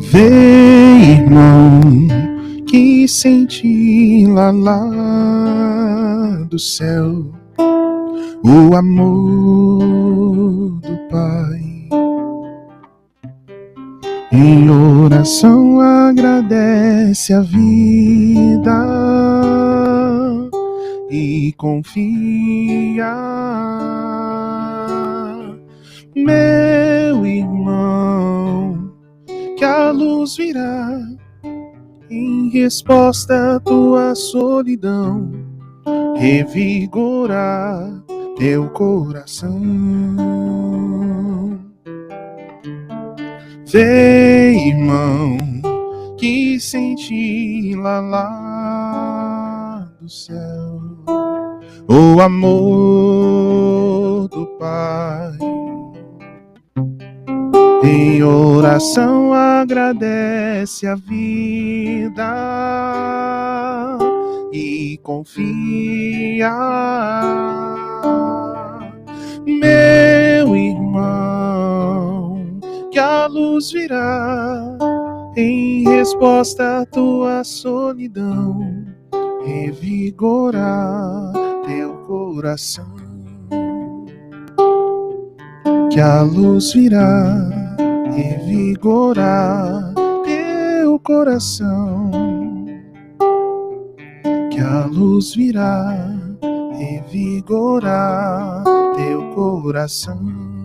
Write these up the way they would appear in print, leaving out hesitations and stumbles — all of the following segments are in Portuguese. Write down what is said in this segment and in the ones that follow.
Vê, irmão, que senti lá do céu o amor do Pai. Em oração agradece a vida e confia, meu irmão, que a luz virá em resposta à tua solidão, revigorar teu coração. Vê, irmão, que senti lá do céu o amor do Pai. Em oração agradece a vida e confia, meu irmão, que a luz virá em resposta à tua solidão, revigorar teu coração. Que a luz virá revigorar teu coração. Que a luz virá revigorar teu coração.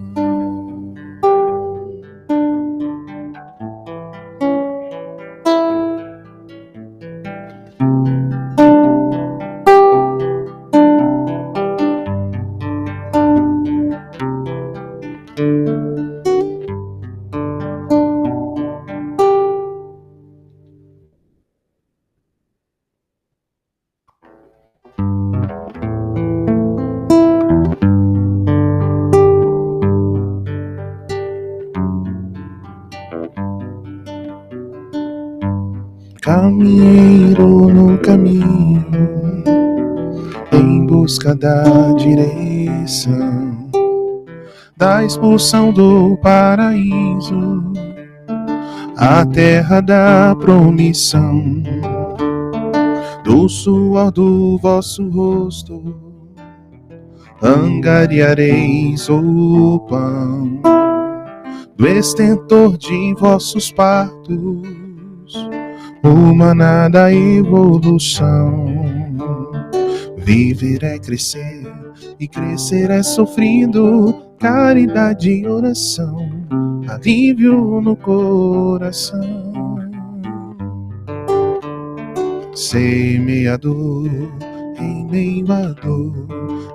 Caminheiro no caminho, em busca da direção, da expulsão do paraíso, a terra da promissão. Do suor do vosso rosto angariareis o pão, do estentor de vossos partos o maná da evolução. Viver é crescer, e crescer é sofrido, caridade e oração, alívio no coração. Semeador em meio à dor,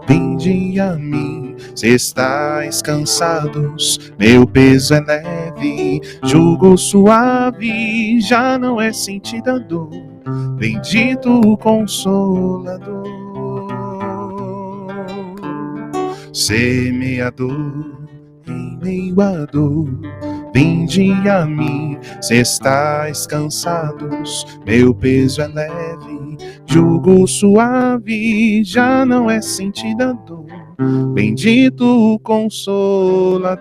vinde a mim, se estáis cansados, meu peso é leve, jugo suave, já não é sentida a dor, bendito o Consolador. Semeador em meio à dor, vinde a mim, se estáis cansados, meu peso é leve, jugo suave, já não é sentida a dor, bendito o Consolador.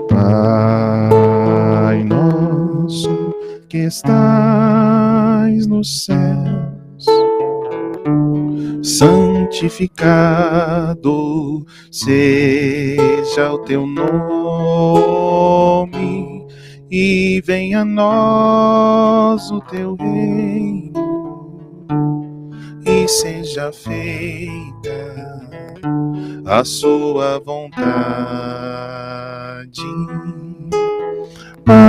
Pai nosso que estais nos céus, santificado seja o teu nome, e venha a nós o teu reino, e seja feita a sua vontade. Pai,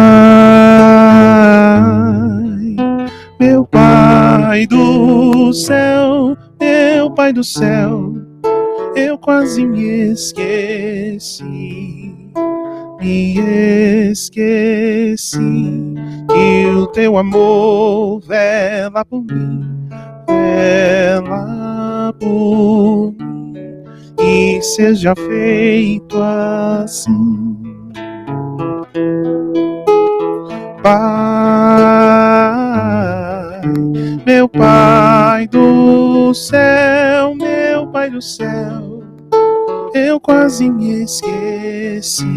meu Pai do céu, meu Pai do céu, eu quase me esqueci que o teu amor vela por mim, e seja feito assim. Pai, meu Pai do céu, meu Pai do céu, eu quase me esqueci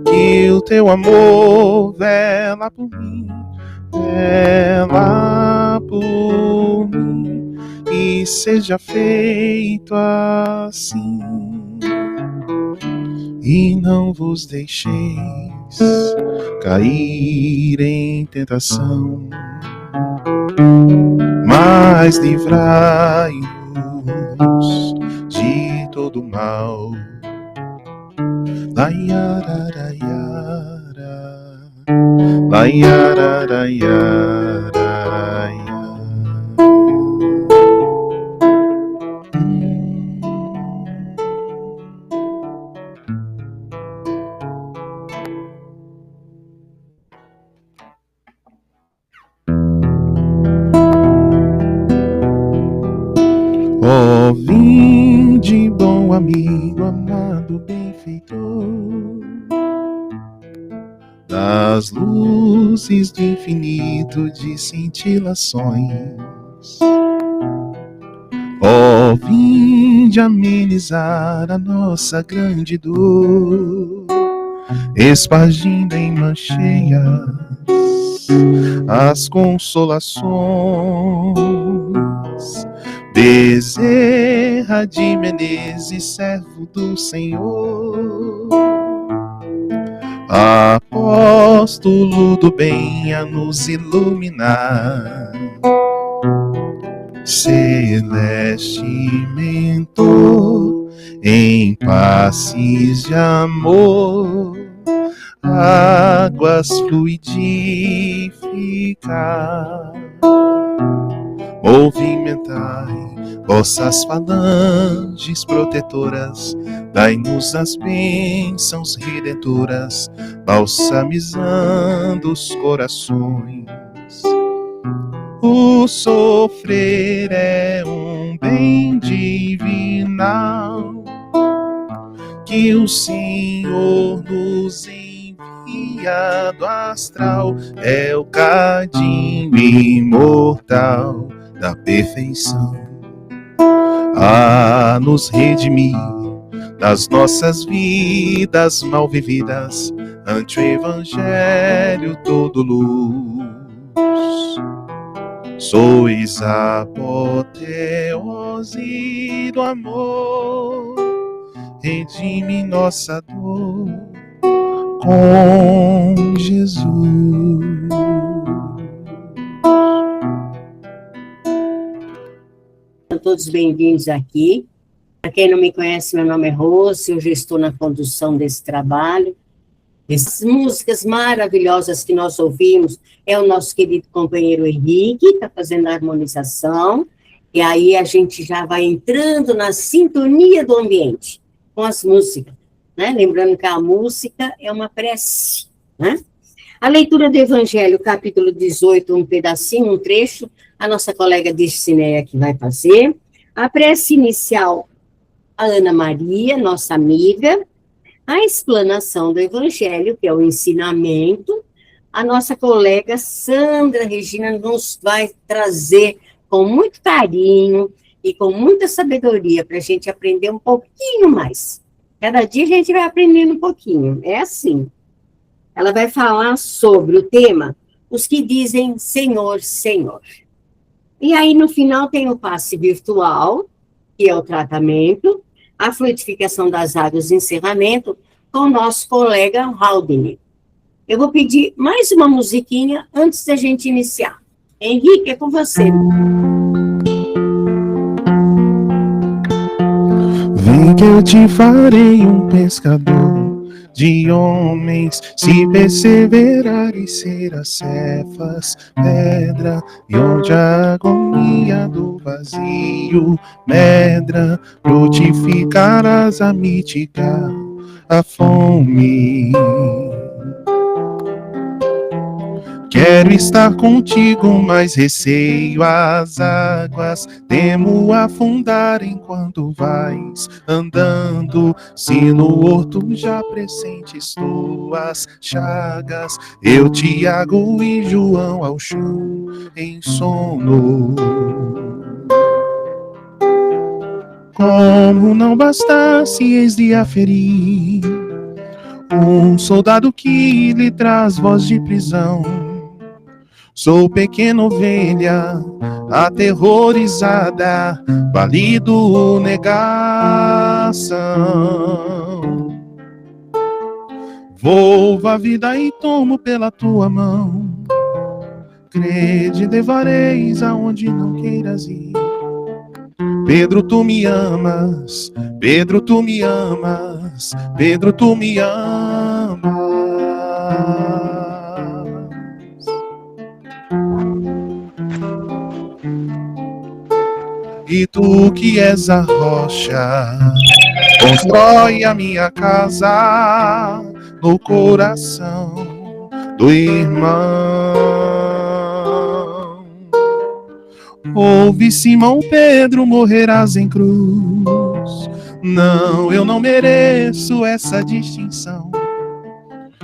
que o teu amor vela por mim, e seja feito assim. E não vos deixeis cair em tentação, mas livrai-nos de todo mal. Ó, vinde, bom amigo, amado benfeitor, das luzes do infinito de cintilações. Ó, vinde amenizar a nossa grande dor, espargindo em mancheias as consolações. Bezerra de Menezes, servo do Senhor, apóstolo do bem, a nos iluminar. Celeste mentor, em passes de amor, águas fluidificar. Movimentai vossas falanges protetoras, dai-nos as bênçãos redentoras, balsamizando os corações. O sofrer é um bem divinal que o Senhor nos envia do astral, é o cadinho imortal da perfeição, a nos redimir das nossas vidas mal vividas, ante o Evangelho todo luz. Sois a apoteose do amor, redime nossa dor com Jesus. São todos bem-vindos aqui. Para quem não me conhece, meu nome é Rose, eu já estou na condução desse trabalho. Essas músicas maravilhosas que nós ouvimos é o nosso querido companheiro Henrique, está fazendo a harmonização, e aí a gente já vai entrando na sintonia do ambiente com as músicas, né? Lembrando que a música é uma prece, né? A leitura do Evangelho, capítulo 18, um pedacinho, um trecho, a nossa colega Dircineia que vai fazer. A prece inicial, a Ana Maria, nossa amiga. A explanação do Evangelho, que é o ensinamento, a nossa colega Sandra Regina nos vai trazer com muito carinho e com muita sabedoria para a gente aprender um pouquinho mais. Cada dia a gente vai aprendendo um pouquinho, é assim. Ela vai falar sobre o tema, os que dizem Senhor, Senhor. E aí no final tem o passe virtual, que é o tratamento, a fluidificação das águas de encerramento, com o nosso colega Haldini. Eu vou pedir mais uma musiquinha antes da gente iniciar. Henrique, é com você. Vem que eu te farei um pescador de homens, se perseverares serás Cefas, pedra, e onde a agonia do vazio medra, frutificarás a mitigar a fome. Quer Quero estar contigo, mas receio as águas. Temo afundar enquanto vais andando. Se no horto já pressentes tuas chagas, eu, Tiago e João ao chão em sono. Como não bastasse, eis de aferir um soldado que lhe traz voz de prisão. Sou pequena ovelha, aterrorizada, valido negação. Volvo a vida e tomo pela tua mão. Crede, levareis aonde não queiras ir. Pedro, tu me amas, Pedro, tu me amas, Pedro, tu me amas. E tu que és a rocha, constrói a minha casa no coração do irmão. Ouve, Simão Pedro, morrerás em cruz. Não, eu não mereço essa distinção.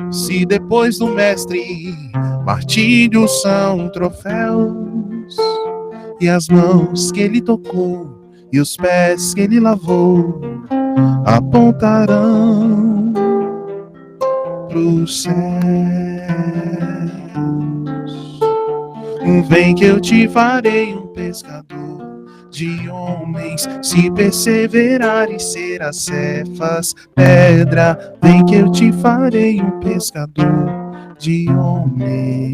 Se depois do mestre martírios são troféus, e as mãos que ele tocou e os pés que ele lavou apontarão pros céus. Vem que eu te farei um pescador de homens, se perseverares serás Cefas, pedra. Vem que eu te farei um pescador de homens.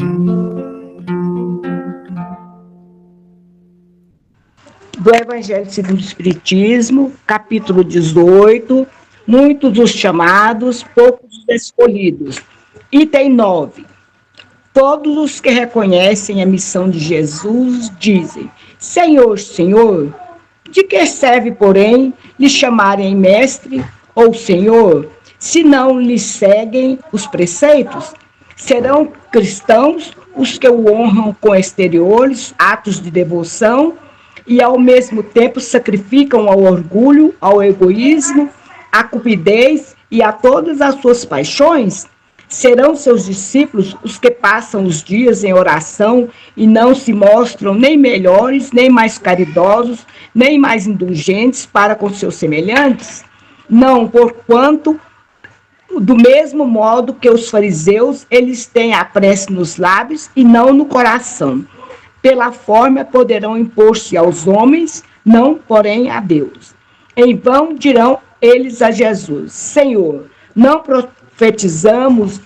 Do Evangelho segundo o Espiritismo, capítulo 18, muitos os chamados, poucos os escolhidos. Item 9. Todos os que reconhecem a missão de Jesus dizem: Senhor, Senhor. De que serve, porém, lhe chamarem mestre ou Senhor, se não lhe seguem os preceitos? Serão cristãos os que o honram com exteriores, atos de devoção, e ao mesmo tempo sacrificam ao orgulho, ao egoísmo, à cupidez e a todas as suas paixões? Serão seus discípulos os que passam os dias em oração e não se mostram nem melhores, nem mais caridosos, nem mais indulgentes para com seus semelhantes? Não, porquanto, do mesmo modo que os fariseus, eles têm a prece nos lábios e não no coração. Pela forma poderão impor-se aos homens, não, porém, a Deus. Em vão dirão eles a Jesus: Senhor, não profetizamos,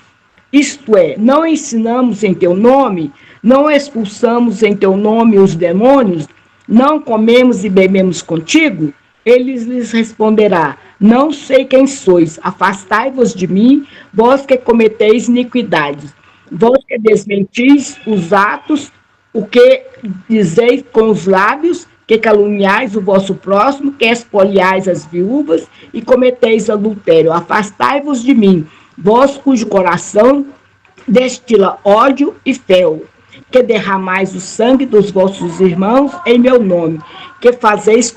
isto é, não ensinamos em teu nome, não expulsamos em teu nome os demônios, não comemos e bebemos contigo? Ele lhes responderá: não sei quem sois, afastai-vos de mim, vós que cometeis iniquidades, vós que desmentis os atos, o que dizeis com os lábios, que caluniais o vosso próximo, que espoliais as viúvas e cometeis adultério. Afastai-vos de mim, vós cujo coração destila ódio e fel, que derramais o sangue dos vossos irmãos em meu nome, que fazeis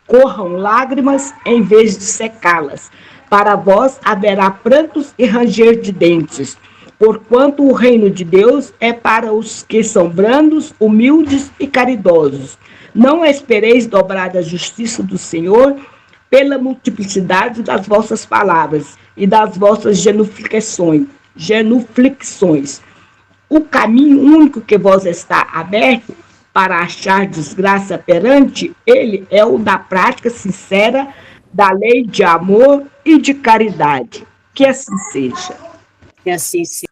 corram lágrimas em vez de secá-las. Para vós haverá prantos e ranger de dentes, porquanto o reino de Deus é para os que são brandos, humildes e caridosos. Não espereis dobrar a justiça do Senhor pela multiplicidade das vossas palavras e das vossas genuflexões. O caminho único que vos está aberto para achar desgraça perante ele é o da prática sincera da lei de amor e de caridade. Que assim seja. Que assim seja.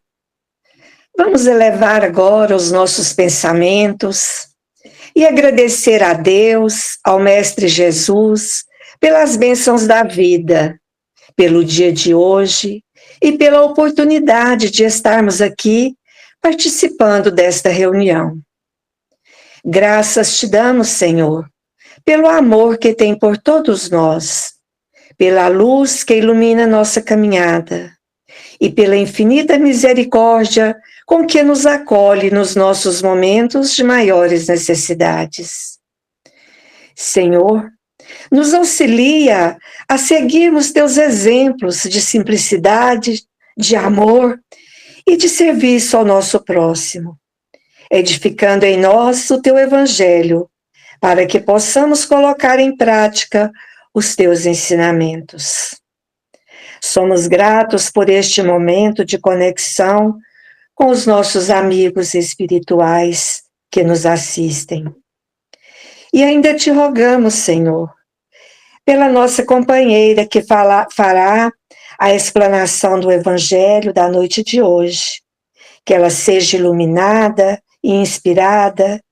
Vamos elevar agora os nossos pensamentos e agradecer a Deus, ao Mestre Jesus, pelas bênçãos da vida, pelo dia de hoje e pela oportunidade de estarmos aqui participando desta reunião. Graças te damos, Senhor, pelo amor que tem por todos nós, pela luz que ilumina nossa caminhada e pela infinita misericórdia com que nos acolhe nos nossos momentos de maiores necessidades. Senhor, nos auxilia a seguirmos teus exemplos de simplicidade, de amor e de serviço ao nosso próximo, edificando em nós o teu evangelho, para que possamos colocar em prática os teus ensinamentos. Somos gratos por este momento de conexão com os nossos amigos espirituais que nos assistem. E ainda te rogamos, Senhor, pela nossa companheira que fará a explanação do Evangelho da noite de hoje, que ela seja iluminada e inspirada,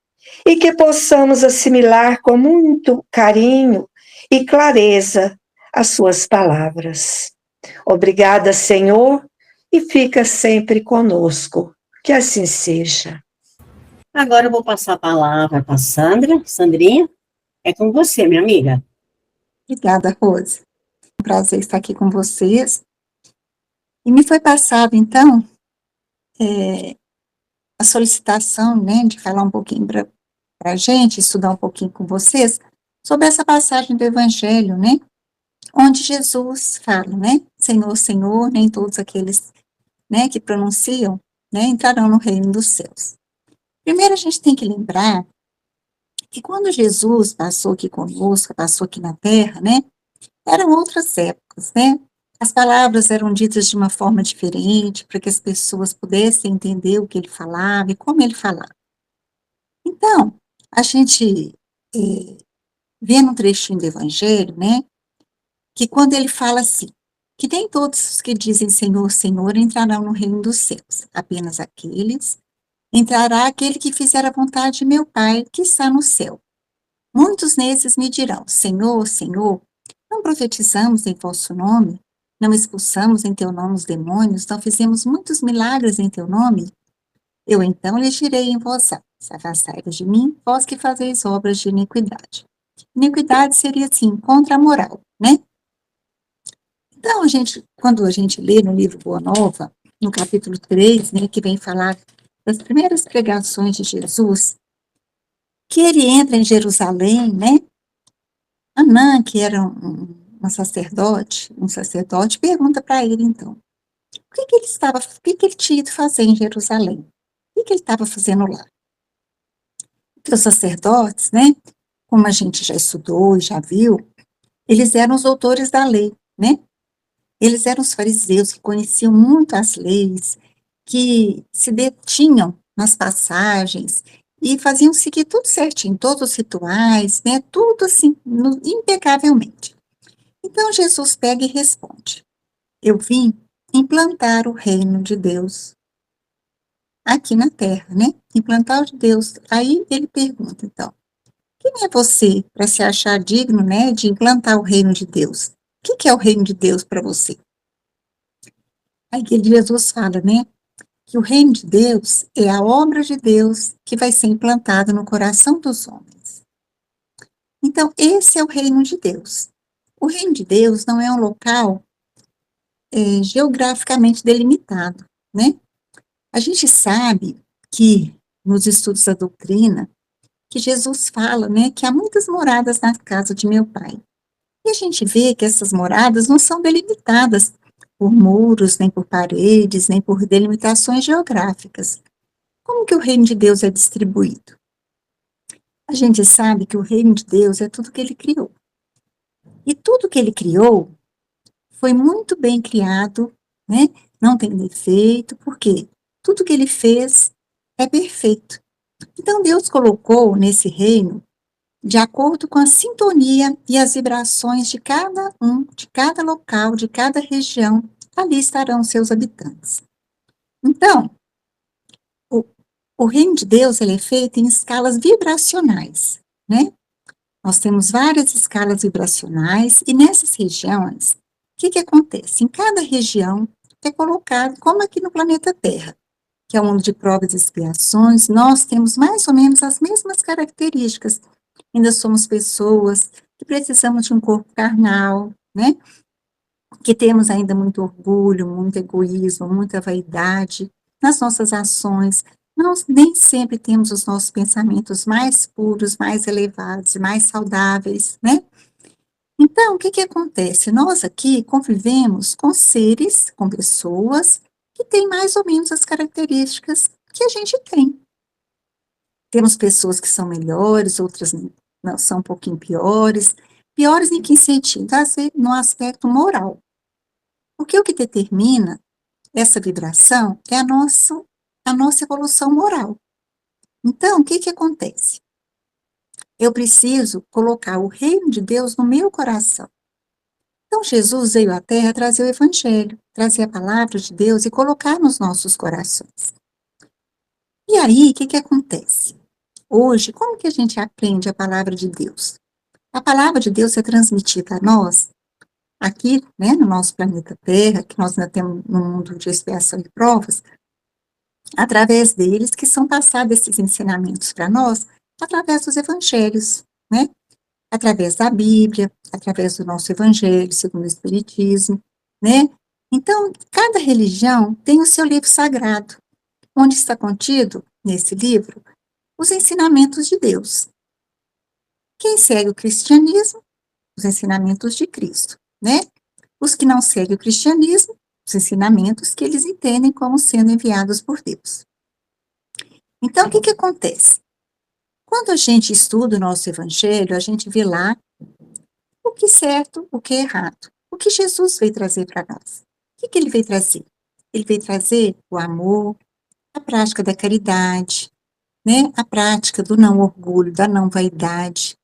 e que possamos assimilar com muito carinho e clareza as suas palavras. Obrigada, Senhor, e fica sempre conosco. Que assim seja. Agora eu vou passar a palavra para a Sandra. Sandrinha, é com você, minha amiga. Obrigada, Rose. É um prazer estar aqui com vocês. E me foi passado, então, a solicitação, né, de falar um pouquinho para a gente, estudar um pouquinho com vocês, sobre essa passagem do Evangelho, né, onde Jesus fala, né, Senhor, Senhor, nem todos aqueles, né, que pronunciam, né, entrarão no reino dos céus. Primeiro a gente tem que lembrar que quando Jesus passou aqui conosco, passou aqui na Terra, né, eram outras épocas, né, as palavras eram ditas de uma forma diferente, para que as pessoas pudessem entender o que ele falava e como ele falava. Então, a gente vê num trechinho do Evangelho, né, que quando ele fala assim, que nem todos os que dizem Senhor, Senhor entrarão no reino dos céus, apenas entrará aquele que fizer a vontade de meu Pai, que está no céu. Muitos nesses me dirão, Senhor, Senhor, não profetizamos em vosso nome? Não expulsamos em teu nome os demônios? Não fizemos muitos milagres em teu nome? Eu então lhes direi em voz alta, afastai-vos de mim, vós que fazeis obras de iniquidade. Iniquidade seria, assim, contra a moral, né? Então, quando a gente lê no livro Boa Nova, no capítulo 3, né, que vem falar das primeiras pregações de Jesus, que ele entra em Jerusalém, né? Anã, que era um sacerdote, pergunta para ele, então, o que ele tinha ido fazer em Jerusalém? O que ele estava fazendo lá? Os sacerdotes, né, como a gente já estudou e já viu, eles eram os doutores da lei, né? Eles eram os fariseus que conheciam muito as leis, que se detinham nas passagens e faziam seguir tudo certinho, todos os rituais, né, tudo assim, impecavelmente. Então, Jesus pega e responde, eu vim implantar o reino de Deus aqui na Terra, né, implantar o de Deus. Aí ele pergunta, então, quem é você para se achar digno, né, de implantar o reino de Deus? O que é o reino de Deus para você? Aí Jesus fala, né, que o reino de Deus é a obra de Deus que vai ser implantada no coração dos homens. Então, esse é o reino de Deus. O reino de Deus não é um local geograficamente delimitado, né? A gente sabe que, nos estudos da doutrina, que Jesus fala, né, que há muitas moradas na casa de meu Pai. E a gente vê que essas moradas não são delimitadas por muros, nem por paredes, nem por delimitações geográficas. Como que o reino de Deus é distribuído? A gente sabe que o reino de Deus é tudo que ele criou. E tudo que ele criou foi muito bem criado, né? Não tem defeito, porque tudo que ele fez é perfeito. Então, Deus colocou nesse reino de acordo com a sintonia e as vibrações de cada local, de cada região, ali estarão seus habitantes. Então, o reino de Deus, ele é feito em escalas vibracionais, né? Nós temos várias escalas vibracionais, e nessas regiões, o que acontece? Em cada região é colocado, como aqui no planeta Terra, que é um mundo de provas e expiações, nós temos mais ou menos as mesmas características. Ainda somos pessoas que precisamos de um corpo carnal, né? que temos ainda muito orgulho, muito egoísmo, muita vaidade nas nossas ações. Nós nem sempre temos os nossos pensamentos mais puros, mais elevados e mais saudáveis, né? Então, o que que acontece? Nós aqui convivemos com seres, com pessoas que têm mais ou menos as características que a gente tem. Temos pessoas que são melhores, outras não, são um pouquinho piores. Piores em que sentido? No aspecto moral. Porque o que determina essa vibração é a nossa evolução moral. Então, o que que acontece? Eu preciso colocar o reino de Deus no meu coração. Então, Jesus veio à Terra trazer o Evangelho, trazer a palavra de Deus e colocar nos nossos corações. E aí, o que que acontece? Hoje, como que a gente aprende a palavra de Deus? A palavra de Deus é transmitida a nós, aqui, né, no nosso planeta Terra, que nós ainda temos um mundo de expiação e provas, através deles que são passados esses ensinamentos para nós, através dos evangelhos, né? Através da Bíblia, através do nosso evangelho, segundo o Espiritismo, né? Então, cada religião tem o seu livro sagrado, onde está contido, nesse livro, os ensinamentos de Deus. Quem segue o cristianismo, os ensinamentos de Cristo, né? Os que não seguem o cristianismo, os ensinamentos que eles entendem como sendo enviados por Deus. Então, o que que acontece? Quando a gente estuda o nosso evangelho, a gente vê lá o que é certo, o que é errado. O que Jesus veio trazer para nós. O que que ele veio trazer? Ele veio trazer o amor, a prática da caridade, né? A prática do não orgulho, da não vaidade,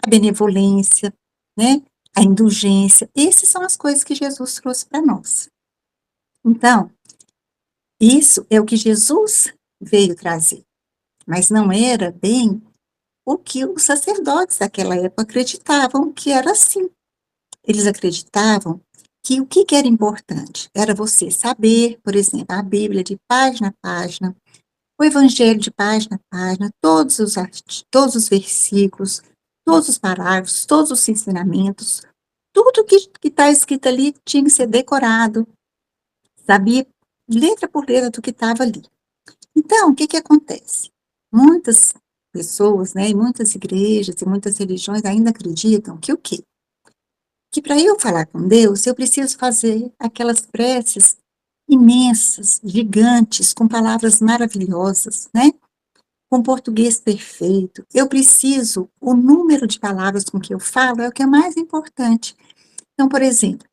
a benevolência, né? A indulgência. Essas são as coisas que Jesus trouxe para nós. Então, isso é o que Jesus veio trazer, mas não era bem o que os sacerdotes daquela época acreditavam que era assim. Eles acreditavam que o que que era importante? Era você saber, por exemplo, a Bíblia de página a página, o Evangelho de página a página, todos os versículos, todos os parágrafos, todos os ensinamentos, tudo que está escrito ali tinha que ser decorado, sabia letra por letra do que estava ali. Então, o que que acontece? Muitas pessoas, né, e muitas igrejas e muitas religiões ainda acreditam que o quê? Que para eu falar com Deus, eu preciso fazer aquelas preces imensas, gigantes, com palavras maravilhosas, né? Com português perfeito. Eu preciso, o número de palavras com que eu falo é o que é mais importante. Então, por exemplo,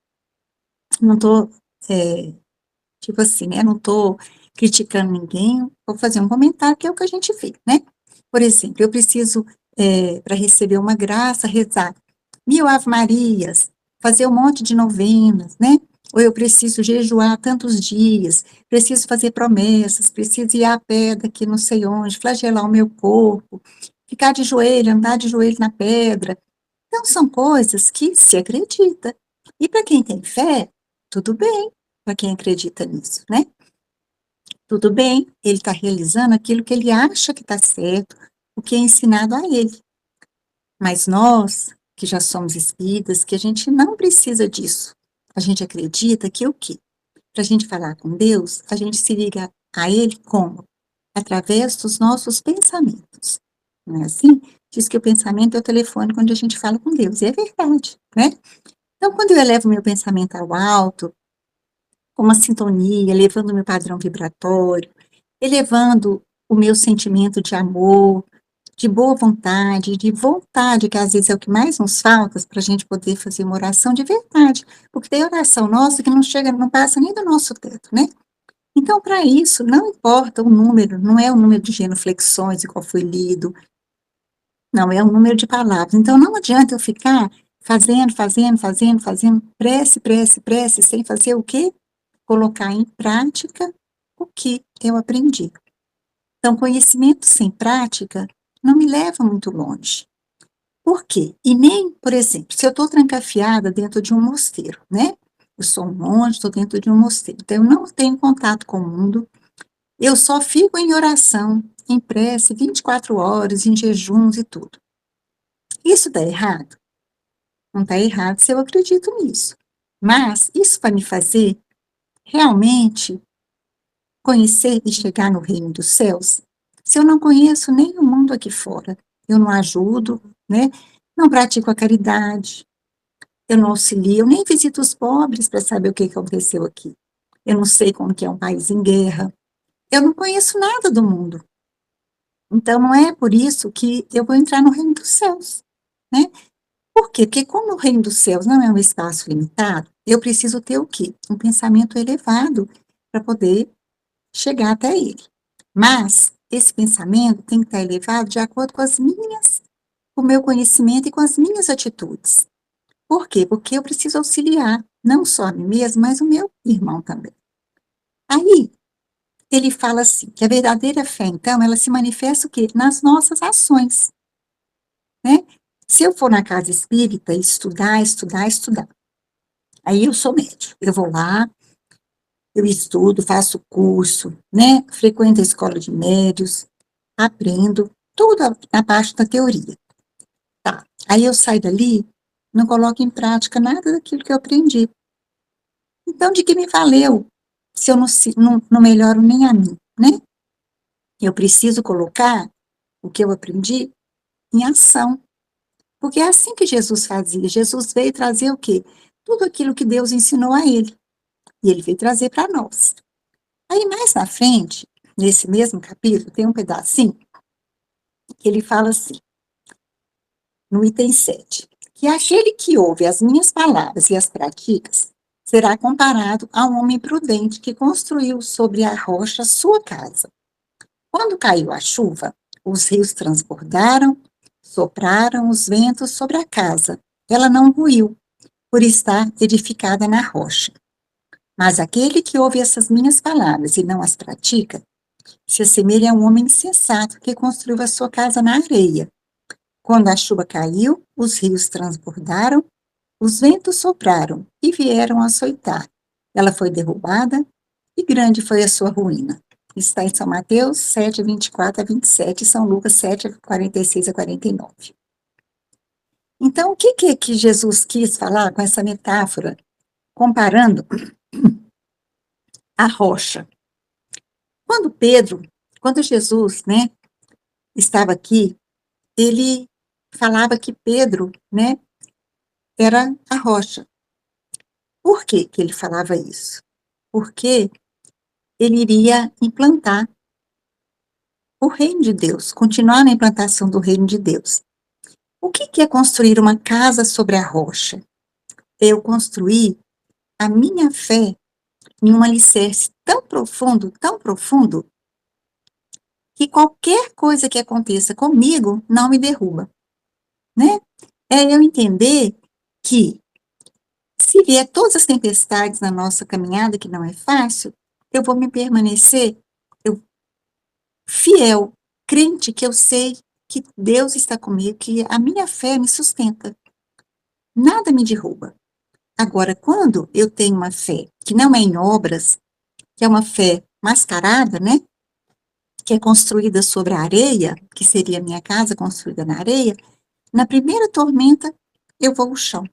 não estou, tipo assim, né? Não estou criticando ninguém, vou fazer um comentário que é o que a gente vê, né? Por exemplo, eu preciso, para receber uma graça, rezar 1000 Ave-Marias, fazer um monte de novenas, né? Ou eu preciso jejuar tantos dias, preciso fazer promessas, preciso ir a pé daqui não sei onde, flagelar o meu corpo, ficar de joelho, andar de joelho na pedra. Então, são coisas que se acredita. E para quem tem fé, tudo bem, para quem acredita nisso, né? Tudo bem, ele está realizando aquilo que ele acha que está certo, o que é ensinado a ele. Mas nós, que já somos espíritas, que a gente não precisa disso. A gente acredita que o quê? Para a gente falar com Deus, a gente se liga a Ele como? Através dos nossos pensamentos. Não é assim? Diz que o pensamento é o telefone quando a gente fala com Deus. E é verdade, né? Então, quando eu elevo meu pensamento ao alto, com uma sintonia, elevando o meu padrão vibratório, elevando o meu sentimento de amor, de boa vontade, de vontade, que às vezes é o que mais nos falta para a gente poder fazer uma oração de verdade, porque tem oração nossa que não chega, não passa nem do nosso teto, né? Então, para isso, não importa o número, não é o número de genuflexões, igual foi lido, não, é o número de palavras. Então, não adianta eu ficar fazendo, prece, prece, prece, sem fazer o quê? Colocar em prática o que eu aprendi. Então, conhecimento sem prática não me leva muito longe. Por quê? E nem, por exemplo, se eu estou trancafiada dentro de um mosteiro, né? Eu sou um monge, estou dentro de um mosteiro. Então, eu não tenho contato com o mundo. Eu só fico em oração, em prece, 24 horas, em jejuns e tudo. Isso dá errado? Não está errado se eu acredito nisso. Mas isso vai me fazer realmente conhecer e chegar no reino dos céus? Se eu não conheço nem o mundo aqui fora, eu não ajudo, né? Não pratico a caridade, eu não auxilio, eu nem visito os pobres para saber o que aconteceu aqui. Eu não sei como que é um país em guerra. Eu não conheço nada do mundo. Então, não é por isso que eu vou entrar no reino dos céus, né? Por quê? Porque como o reino dos céus não é um espaço limitado, eu preciso ter o quê? Um pensamento elevado para poder chegar até ele. Mas esse pensamento tem que estar elevado de acordo com o meu conhecimento e com as minhas atitudes. Por quê? Porque eu preciso auxiliar não só a mim mesmo, mas o meu irmão também. Aí, ele fala assim, que a verdadeira fé, então, ela se manifesta o quê? Nas nossas ações, né? Se eu for na casa espírita estudar, estudar, estudar, aí eu sou médium, eu vou lá, eu estudo, faço curso, né? Frequento a escola de médios, aprendo tudo na parte da teoria. Tá. Aí eu saio dali, não coloco em prática nada daquilo que eu aprendi. Então, de que me valeu se eu não melhoro nem a mim, né? Eu preciso colocar o que eu aprendi em ação. Porque é assim que Jesus fazia. Jesus veio trazer o quê? Tudo aquilo que Deus ensinou a ele. E ele veio trazer para nós. Aí, mais na frente, nesse mesmo capítulo, tem um pedacinho que ele fala assim, no item 7, que aquele que ouve as minhas palavras e as pratica será comparado a um homem prudente que construiu sobre a rocha sua casa. Quando caiu a chuva, os rios transbordaram, sopraram os ventos sobre a casa. Ela não ruiu, por estar edificada na rocha. Mas aquele que ouve essas minhas palavras e não as pratica, se assemelha a um homem insensato que construiu a sua casa na areia. Quando a chuva caiu, os rios transbordaram, os ventos sopraram e vieram açoitar. Ela foi derrubada e grande foi a sua ruína. Está em São Mateus 7, 24 a 27, e São Lucas 7, 46 a 49. Então, o que Jesus quis falar com essa metáfora, comparando a rocha? Quando Jesus, né, estava aqui, ele falava que Pedro, né, era a rocha. Por que que ele falava isso? Porque ele iria implantar o reino de Deus, continuar na implantação do reino de Deus. O que é construir uma casa sobre a rocha? É eu construir a minha fé em um alicerce tão profundo, que qualquer coisa que aconteça comigo não me derruba, né? É eu entender que se vier todas as tempestades na nossa caminhada, que não é fácil, eu vou me permanecer fiel, crente que eu sei que Deus está comigo, que a minha fé me sustenta. Nada me derruba. Agora, quando eu tenho uma fé que não é em obras, que é uma fé mascarada, né? Que é construída sobre a areia, que seria a minha casa construída na areia, na primeira tormenta eu vou ao chão.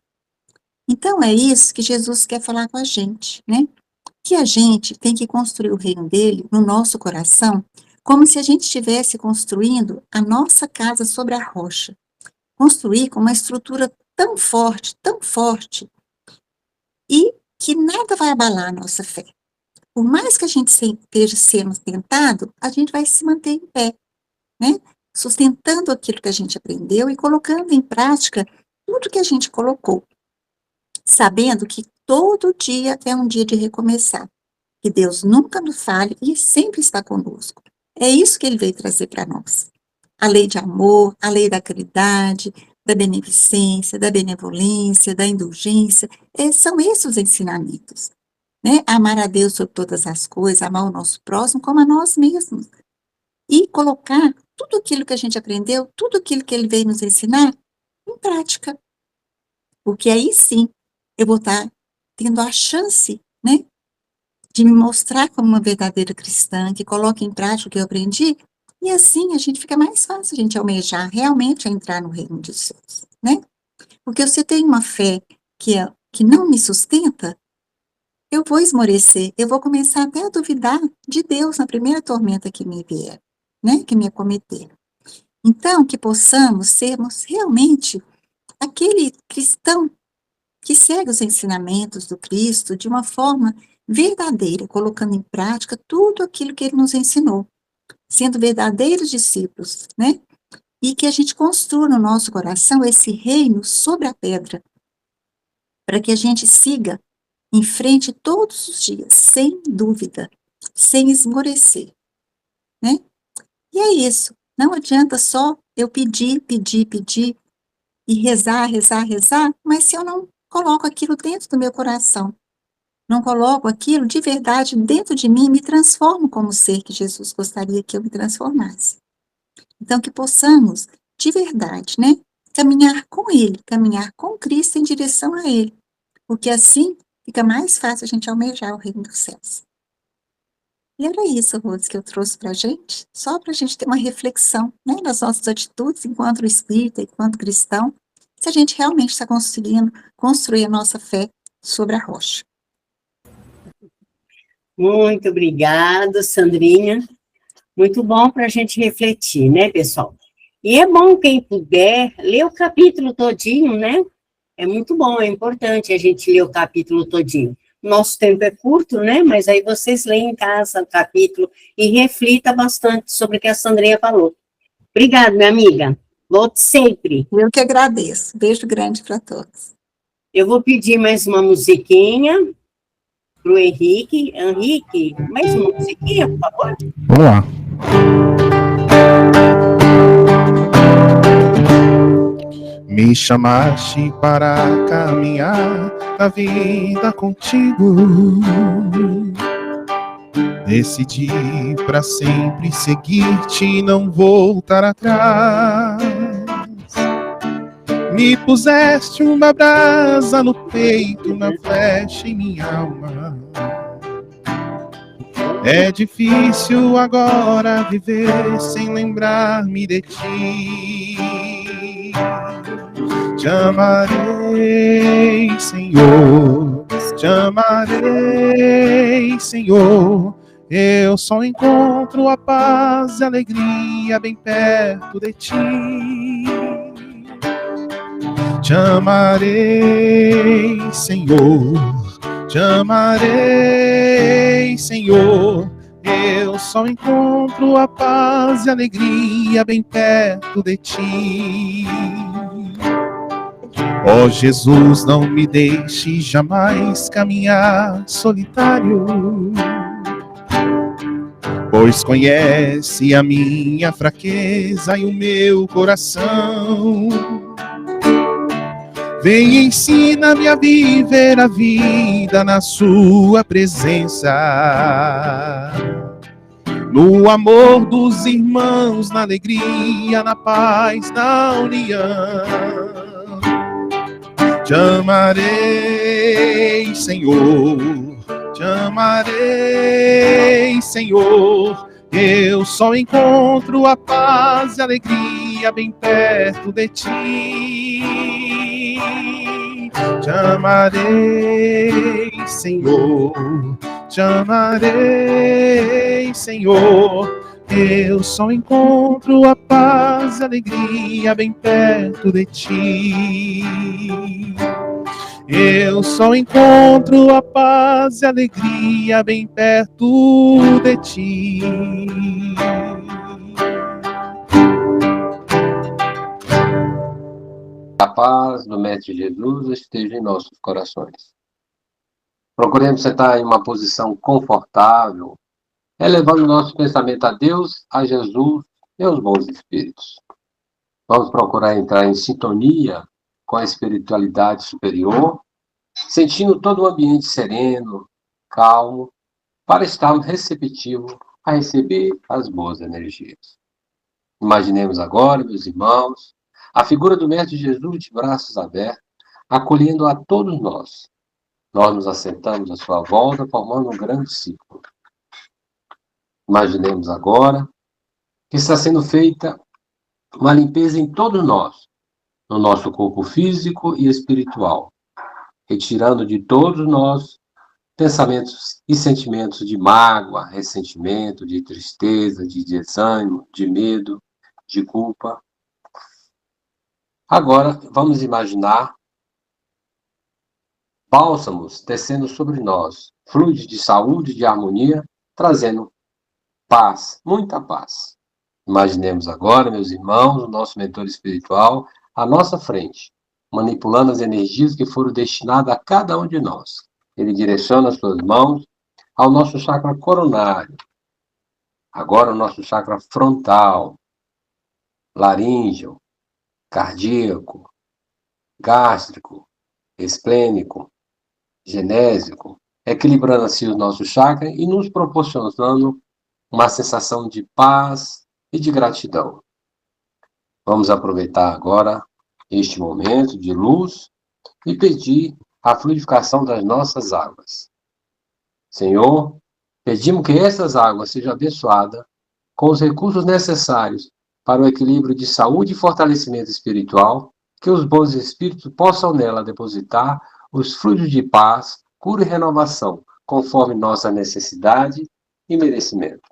Então, é isso que Jesus quer falar com a gente, né? Que a gente tem que construir o reino dele no nosso coração, como se a gente estivesse construindo a nossa casa sobre a rocha. Construir com uma estrutura tão forte, e que nada vai abalar a nossa fé. Por mais que a gente esteja sendo tentado, a gente vai se manter em pé, né? Sustentando aquilo que a gente aprendeu e colocando em prática tudo que a gente colocou, sabendo que todo dia é um dia de recomeçar, que Deus nunca nos fale e sempre está conosco. É isso que ele veio trazer para nós. A lei de amor, a lei da caridade, da beneficência, da benevolência, da indulgência, são esses os ensinamentos, né? Amar a Deus sobre todas as coisas, amar o nosso próximo como a nós mesmos. E colocar tudo aquilo que a gente aprendeu, tudo aquilo que ele veio nos ensinar, em prática. Porque aí sim, eu vou estar tendo a chance, né, de me mostrar como uma verdadeira cristã, que coloca em prática o que eu aprendi, e assim a gente fica mais fácil a gente almejar realmente a entrar no reino de Deus, né? Porque você tem uma fé que é que não me sustenta, eu vou esmorecer, eu vou começar até a duvidar de Deus na primeira tormenta que me vier, né, que me acometer. Então, que possamos sermos realmente aquele cristão que segue os ensinamentos do Cristo de uma forma verdadeira, colocando em prática tudo aquilo que ele nos ensinou, sendo verdadeiros discípulos, né? E que a gente construa no nosso coração esse reino sobre a pedra, para que a gente siga em frente todos os dias, sem dúvida, sem esmorecer, né? E é isso. Não adianta só eu pedir e rezar, mas se eu não coloco aquilo dentro do meu coração, não coloco aquilo de verdade dentro de mim, me transformo como ser que Jesus gostaria que eu me transformasse. Então, que possamos, de verdade, né, caminhar com Ele, caminhar com Cristo em direção a Ele, porque assim fica mais fácil a gente almejar o reino dos céus. E era isso, Rose, que eu trouxe para a gente, só para a gente ter uma reflexão, né, nas nossas atitudes enquanto espírita, enquanto cristão, se a gente realmente está conseguindo construir a nossa fé sobre a rocha. Muito obrigada, Sandrinha. Muito bom para a gente refletir, né, pessoal? E é bom quem puder ler o capítulo todinho, né? É muito bom, é importante a gente ler o capítulo todinho. Nosso tempo é curto, né? Mas aí vocês leem em casa o capítulo e reflita bastante sobre o que a Sandrinha falou. Obrigada, minha amiga. Volte sempre. Eu que agradeço. Beijo grande para todos. Eu vou pedir mais uma musiquinha para o Henrique. Henrique, mais uma musiquinha, por favor. Vamos lá. Me chamaste para caminhar na vida contigo. Decidi para sempre seguir-te e não voltar atrás. Me puseste uma brasa no peito, uma flecha em minha alma. É difícil agora viver sem lembrar-me de ti. Te amarei, Senhor, te amarei, Senhor. Eu só encontro a paz e a alegria bem perto de ti. Te amarei, Senhor, te amarei, Senhor. Eu só encontro a paz e a alegria bem perto de ti. Ó Jesus, não me deixe jamais caminhar solitário, pois conhece a minha fraqueza e o meu coração. Vem e ensina-me a viver a vida na sua presença, no amor dos irmãos, na alegria, na paz, na união. Te amarei, Senhor, te amarei, Senhor. Eu só encontro a paz e a alegria bem perto de ti. Te amarei, Senhor, te amarei, Senhor. Eu só encontro a paz e a alegria bem perto de ti. Eu só encontro a paz e a alegria bem perto de ti. A paz do Mestre Jesus esteja em nossos corações. Procuremos sentar em uma posição confortável, elevando nosso pensamento a Deus, a Jesus e aos bons espíritos. Vamos procurar entrar em sintonia com a espiritualidade superior, sentindo todo o ambiente sereno, calmo, para estarmos receptivos a receber as boas energias. Imaginemos agora, meus irmãos, a figura do Mestre Jesus de braços abertos, acolhendo a todos nós. Nós nos assentamos à sua volta, formando um grande círculo. Imaginemos agora que está sendo feita uma limpeza em todos nós, no nosso corpo físico e espiritual, retirando de todos nós pensamentos e sentimentos de mágoa, ressentimento, de tristeza, de desânimo, de medo, de culpa. Agora, vamos imaginar bálsamos descendo sobre nós, fluidos de saúde e de harmonia, trazendo paz, muita paz. Imaginemos agora, meus irmãos, o nosso mentor espiritual à nossa frente, manipulando as energias que foram destinadas a cada um de nós. Ele direciona as suas mãos ao nosso chakra coronário, agora o nosso chakra frontal, laríngeo, cardíaco, gástrico, esplênico, genésico, equilibrando assim os nossos chakras e nos proporcionando uma sensação de paz e de gratidão. Vamos aproveitar agora este momento de luz e pedir a fluidificação das nossas águas. Senhor, pedimos que essas águas sejam abençoadas com os recursos necessários para o equilíbrio de saúde e fortalecimento espiritual, que os bons espíritos possam nela depositar os fluidos de paz, cura e renovação, conforme nossa necessidade e merecimento.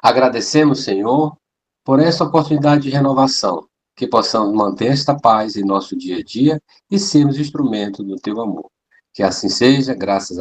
Agradecemos, Senhor, por essa oportunidade de renovação, que possamos manter esta paz em nosso dia a dia e sermos instrumento do Teu amor. Que assim seja, graças a